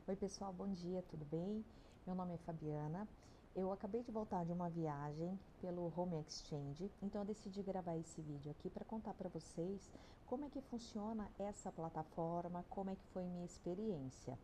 Oi pessoal, bom dia, tudo bem? Meu nome é Fabiana. Eu acabei de voltar de uma viagem pelo Home Exchange, então eu decidi gravar esse vídeo aqui para contar para vocês como é que funciona essa plataforma, como é que foi minha experiência.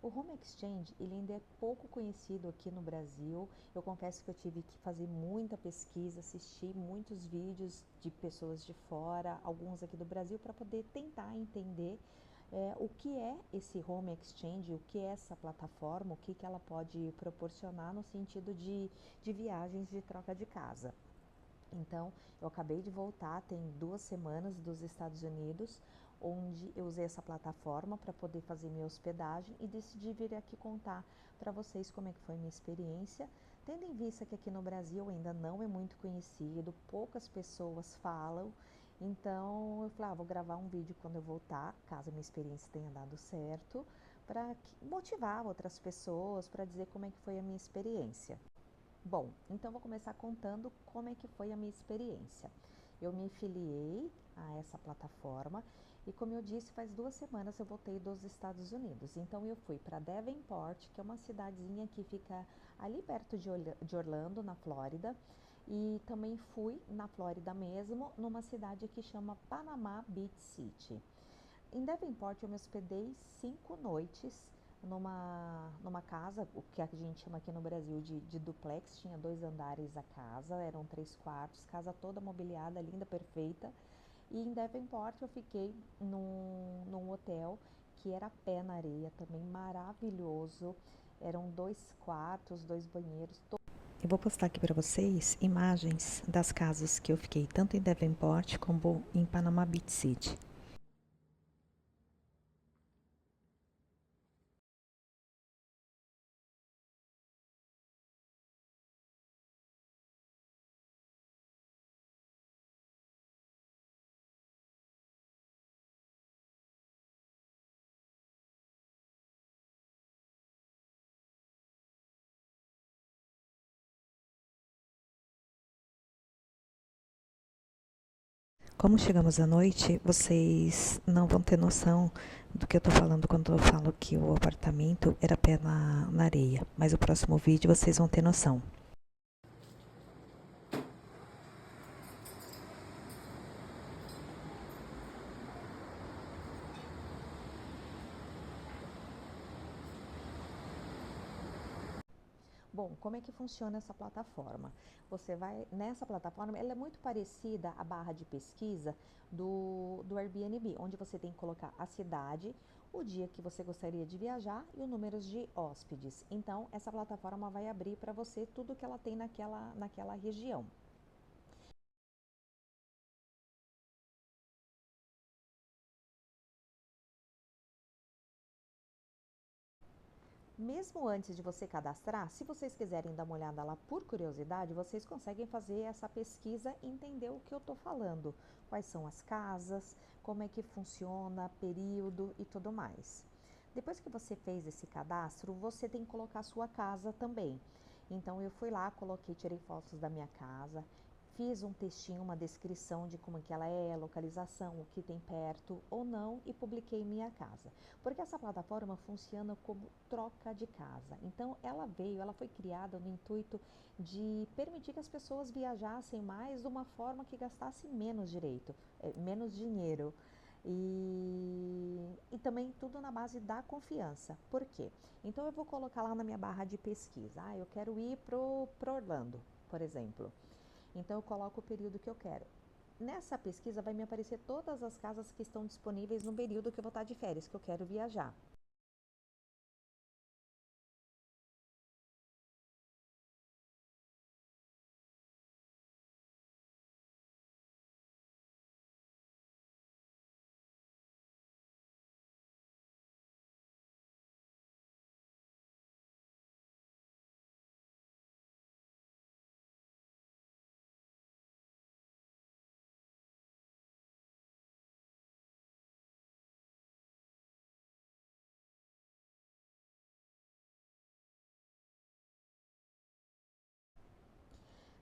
O Home Exchange, ele ainda é pouco conhecido aqui no Brasil. Eu confesso que eu tive que fazer muita pesquisa, assistir muitos vídeos de pessoas de fora, alguns aqui do Brasil, para poder tentar entender o que é esse Home Exchange, o que é essa plataforma, o que, que ela pode proporcionar no sentido de viagens de troca de casa. Então, eu acabei de voltar, tem 2 semanas dos Estados Unidos, onde eu usei essa plataforma para poder fazer minha hospedagem e decidi vir aqui contar para vocês como é que foi minha experiência, tendo em vista que aqui no Brasil ainda não é muito conhecido, poucas pessoas falam, então eu falei, vou gravar um vídeo quando eu voltar, caso a minha experiência tenha dado certo, para motivar outras pessoas, para dizer como é que foi a minha experiência. Bom, então vou começar contando como é que foi a minha experiência. Eu me filiei a essa plataforma e, como eu disse, faz 2 semanas eu voltei dos Estados Unidos. Então eu fui para Davenport, que é uma cidadezinha que fica ali perto de Orlando, na Flórida, e também fui na Flórida mesmo, numa cidade que chama Panama Beach City. Em Davenport eu me hospedei 5 noites numa casa, o que a gente chama aqui no Brasil de duplex, tinha 2 andares a casa, eram 3 quartos, casa toda mobiliada, linda, perfeita. E em Davenport eu fiquei num hotel que era pé na areia, também maravilhoso. Eram 2 quartos, 2 banheiros. Eu vou postar aqui para vocês imagens das casas que eu fiquei, tanto em Davenport como em Panama Beach City. Como chegamos à noite, vocês não vão ter noção do que eu tô falando quando eu falo que o apartamento era pé na areia. Mas o próximo vídeo vocês vão ter noção. Bom, como é que funciona essa plataforma? Você vai nessa plataforma, ela é muito parecida à barra de pesquisa do Airbnb, onde você tem que colocar a cidade, o dia que você gostaria de viajar e o número de hóspedes. Então, essa plataforma vai abrir para você tudo que ela tem naquela região. Mesmo antes de você cadastrar, se vocês quiserem dar uma olhada lá por curiosidade, vocês conseguem fazer essa pesquisa e entender o que eu estou falando. Quais são as casas, como é que funciona, período e tudo mais. Depois que você fez esse cadastro, você tem que colocar a sua casa também. Então eu fui lá, coloquei, tirei fotos da minha casa, fiz um textinho, uma descrição de como que ela é, localização, o que tem perto ou não e publiquei minha casa. Porque essa plataforma funciona como troca de casa. Então ela foi criada no intuito de permitir que as pessoas viajassem mais de uma forma que gastasse menos dinheiro. E também tudo na base da confiança. Por quê? Então eu vou colocar lá na minha barra de pesquisa. Eu quero ir pro Orlando, por exemplo. Então eu coloco o período que eu quero. Nessa pesquisa vai me aparecer todas as casas que estão disponíveis no período que eu vou estar de férias, que eu quero viajar.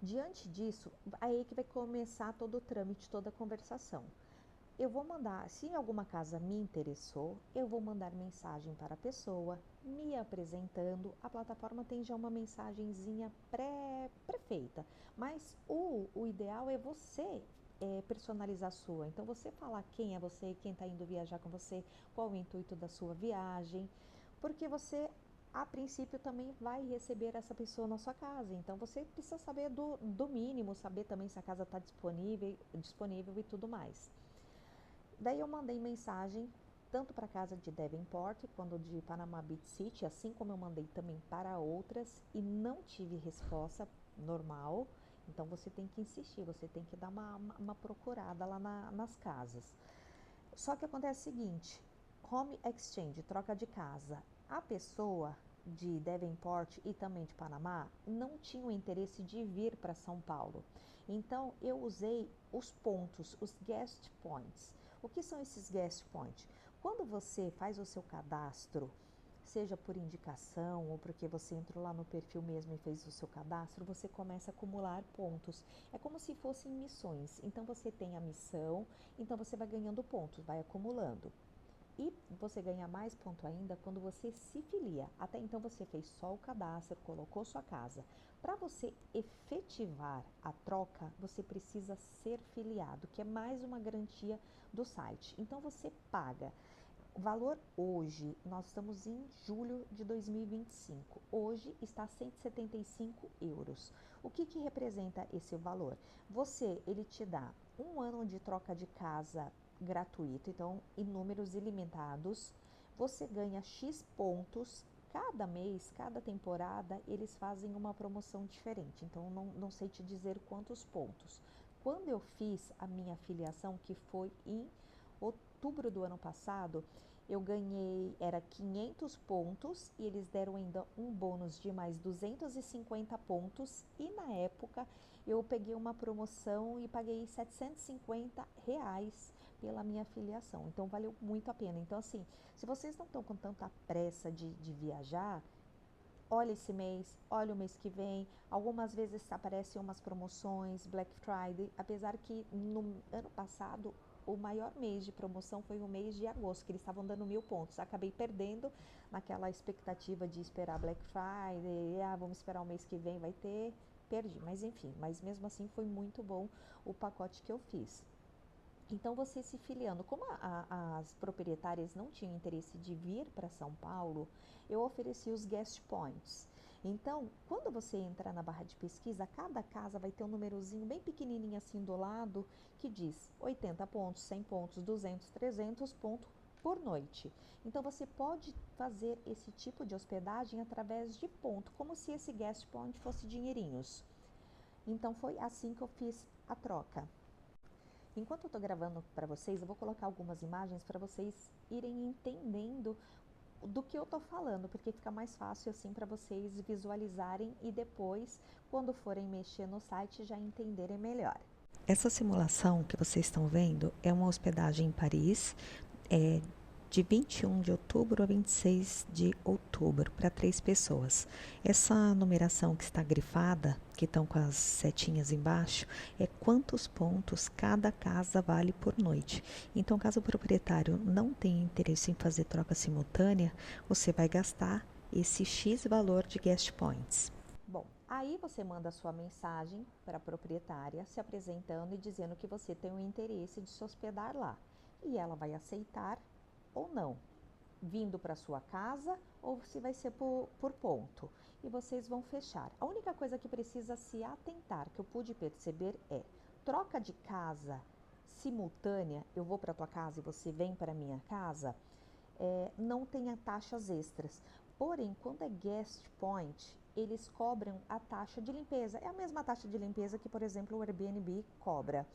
Diante disso, aí que vai começar todo o trâmite, toda a conversação. eu vou mandar, se alguma casa me interessou, eu vou mandar mensagem para a pessoa, me apresentando. A plataforma tem já uma mensagenzinha pré-feita, mas o ideal é você personalizar a sua. Então, você falar quem é você, quem está indo viajar com você, qual o intuito da sua viagem, porque você, a princípio, também vai receber essa pessoa na sua casa. Então, você precisa saber do mínimo, saber também se a casa está disponível e tudo mais. Daí eu mandei mensagem tanto para a casa de Devonport quanto de Panama Beach City, assim como eu mandei também para outras e não tive resposta normal. Então você tem que insistir, você tem que dar uma procurada lá nas casas. Só que acontece o seguinte, Home Exchange, troca de casa, a pessoa de Devonport e também de Panamá não tinha o interesse de vir para São Paulo. Então eu usei os pontos, os guest points. O que são esses guest points? Quando você faz o seu cadastro, seja por indicação ou porque você entrou lá no perfil mesmo e fez o seu cadastro, você começa a acumular pontos. É como se fossem missões. Então você tem a missão, então você vai ganhando pontos, vai acumulando. E você ganha mais ponto ainda quando você se filia. Até então você fez só o cadastro, colocou sua casa. Para você efetivar a troca, você precisa ser filiado, que é mais uma garantia do site. Então você paga. O valor hoje, nós estamos em julho de 2025. Hoje está 175 euros. O que representa esse valor? Ele te dá um ano de troca de casa gratuito, então em números ilimitados. Você ganha X pontos. Cada mês, cada temporada, eles fazem uma promoção diferente. Então não sei te dizer quantos pontos. Quando eu fiz a minha filiação, que foi em outubro do ano passado, eu ganhei, era 500 pontos e eles deram ainda um bônus de mais 250 pontos e na época eu peguei uma promoção e paguei 750 reais pela minha filiação, então valeu muito a pena. Então assim, se vocês não estão com tanta pressa de viajar, olha esse mês, olha o mês que vem, algumas vezes aparecem umas promoções, Black Friday, apesar que no ano passado o maior mês de promoção foi o mês de agosto, que eles estavam dando 1000 pontos. Acabei perdendo naquela expectativa de esperar Black Friday, vamos esperar o mês que vem, vai ter, perdi, mas enfim, mas mesmo assim foi muito bom o pacote que eu fiz. Então, você se filiando, como as proprietárias não tinham interesse de vir para São Paulo, eu ofereci os guest points. Então, quando você entrar na barra de pesquisa, cada casa vai ter um númerozinho bem pequenininho assim do lado que diz 80 pontos, 100 pontos, 200, 300 pontos por noite. Então, você pode fazer esse tipo de hospedagem através de ponto, como se esse guest point fosse dinheirinhos. Então, foi assim que eu fiz a troca. Enquanto eu estou gravando para vocês, eu vou colocar algumas imagens para vocês irem entendendo do que eu estou falando, porque fica mais fácil assim para vocês visualizarem e depois, quando forem mexer no site, já entenderem melhor. Essa simulação que vocês estão vendo é uma hospedagem em Paris, de 21 de outubro a 26 de outubro, para 3 pessoas. Essa numeração que está grifada, que estão com as setinhas embaixo, é quantos pontos cada casa vale por noite. Então, caso o proprietário não tenha interesse em fazer troca simultânea, você vai gastar esse X valor de guest points. Bom, aí você manda a sua mensagem para a proprietária, se apresentando e dizendo que você tem o interesse de se hospedar lá. E ela vai aceitar ou não, vindo para sua casa ou se vai ser por ponto. E vocês vão fechar. A única coisa que precisa se atentar, que eu pude perceber, é troca de casa simultânea. Eu vou para tua casa e você vem para minha casa, não tenha taxas extras. Porém, quando é guest point, eles cobram a taxa de limpeza. É a mesma taxa de limpeza que, por exemplo, o Airbnb cobra.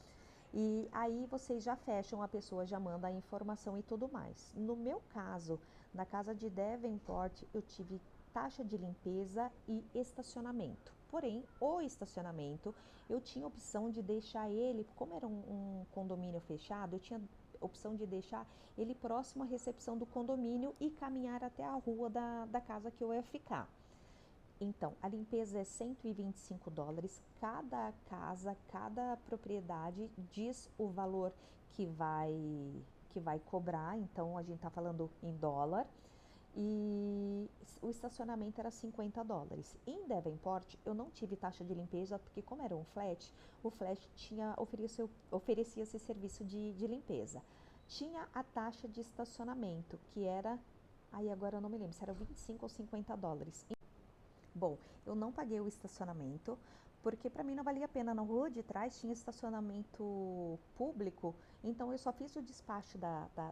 E aí vocês já fecham, a pessoa já manda a informação e tudo mais. No meu caso, na casa de Devonport, eu tive taxa de limpeza e estacionamento. Porém, o estacionamento, eu tinha opção de deixar ele, como era um condomínio fechado, eu tinha opção de deixar ele próximo à recepção do condomínio e caminhar até a rua da casa que eu ia ficar. Então, a limpeza é US$ 125. Cada casa, cada propriedade diz o valor que vai cobrar. Então, a gente está falando em dólar. E o estacionamento era US$ 50. Em Davenport, eu não tive taxa de limpeza, porque como era um flat, o flat oferecia esse serviço de limpeza. Tinha a taxa de estacionamento, que era, aí agora eu não me lembro se era 25 ou US$ 50. Bom, eu não paguei o estacionamento, porque para mim não valia a pena. Na rua de trás tinha estacionamento público, então eu só fiz o despacho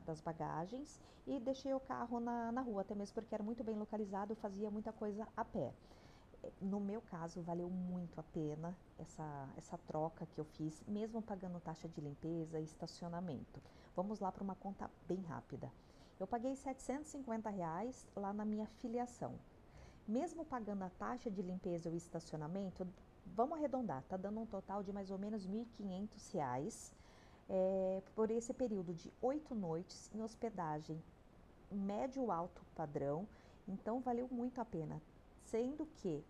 das bagagens e deixei o carro na rua, até mesmo porque era muito bem localizado, eu fazia muita coisa a pé. No meu caso, valeu muito a pena essa troca que eu fiz, mesmo pagando taxa de limpeza e estacionamento. Vamos lá para uma conta bem rápida. Eu paguei R$ 750 lá na minha filiação. Mesmo pagando a taxa de limpeza e o estacionamento, vamos arredondar, tá dando um total de mais ou menos R$ 1.500 por esse período de 8 noites em hospedagem médio alto padrão, então valeu muito a pena. Sendo que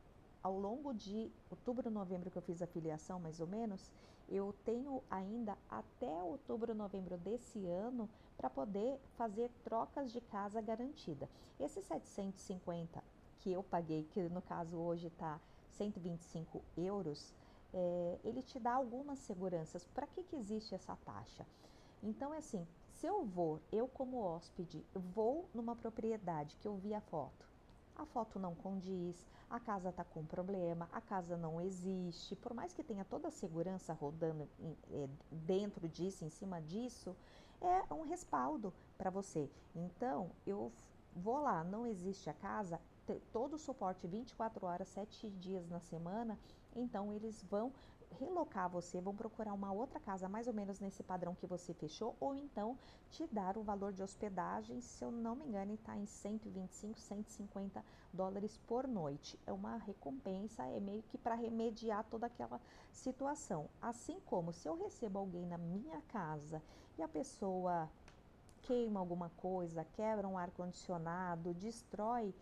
ao longo de outubro, novembro que eu fiz a filiação, mais ou menos, eu tenho ainda até outubro, novembro desse ano para poder fazer trocas de casa garantida. Esses 750 que eu paguei, que no caso hoje está €125, ele te dá algumas seguranças. Para que existe essa taxa? Então, é assim, se eu como hóspede, vou numa propriedade que eu vi a foto não condiz, a casa está com problema, a casa não existe, por mais que tenha toda a segurança rodando dentro disso, em cima disso, é um respaldo para você. Então, eu vou lá, não existe a casa, todo o suporte 24 horas, 7 dias na semana, então eles vão relocar você, vão procurar uma outra casa mais ou menos nesse padrão que você fechou, ou então te dar o valor de hospedagem, se eu não me engano, está em 125, US$ 150 por noite. É uma recompensa, é meio que para remediar toda aquela situação. Assim como se eu recebo alguém na minha casa e a pessoa queima alguma coisa, quebra um ar-condicionado, destrói,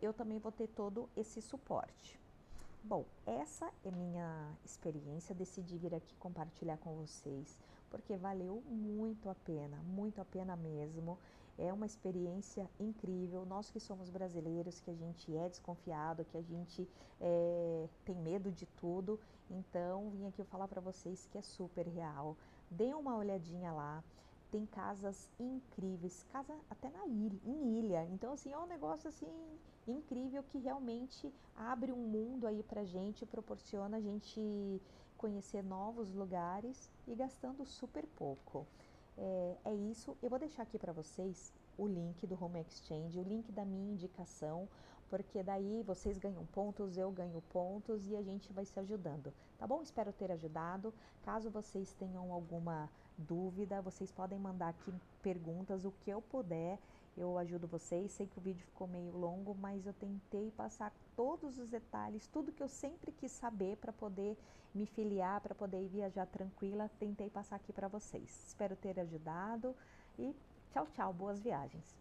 eu também vou ter todo esse suporte. Bom, essa é minha experiência, decidi vir aqui compartilhar com vocês, porque valeu muito a pena mesmo. É uma experiência incrível. Nós que somos brasileiros, que a gente é desconfiado, que a gente tem medo de tudo, então vim aqui falar para vocês que é super real. Deem uma olhadinha lá. Tem casas incríveis, casa até em ilha. Então, assim, é um negócio assim incrível que realmente abre um mundo aí pra gente, proporciona a gente conhecer novos lugares e gastando super pouco. É isso, eu vou deixar aqui para vocês o link do Home Exchange, o link da minha indicação, porque daí vocês ganham pontos, eu ganho pontos e a gente vai se ajudando, tá bom? Espero ter ajudado. Caso vocês tenham alguma dúvida, vocês podem mandar aqui perguntas, o que eu puder, eu ajudo vocês. Sei que o vídeo ficou meio longo, mas eu tentei passar todos os detalhes, tudo que eu sempre quis saber para poder me filiar, para poder viajar tranquila, tentei passar aqui para vocês. Espero ter ajudado e tchau, tchau, boas viagens.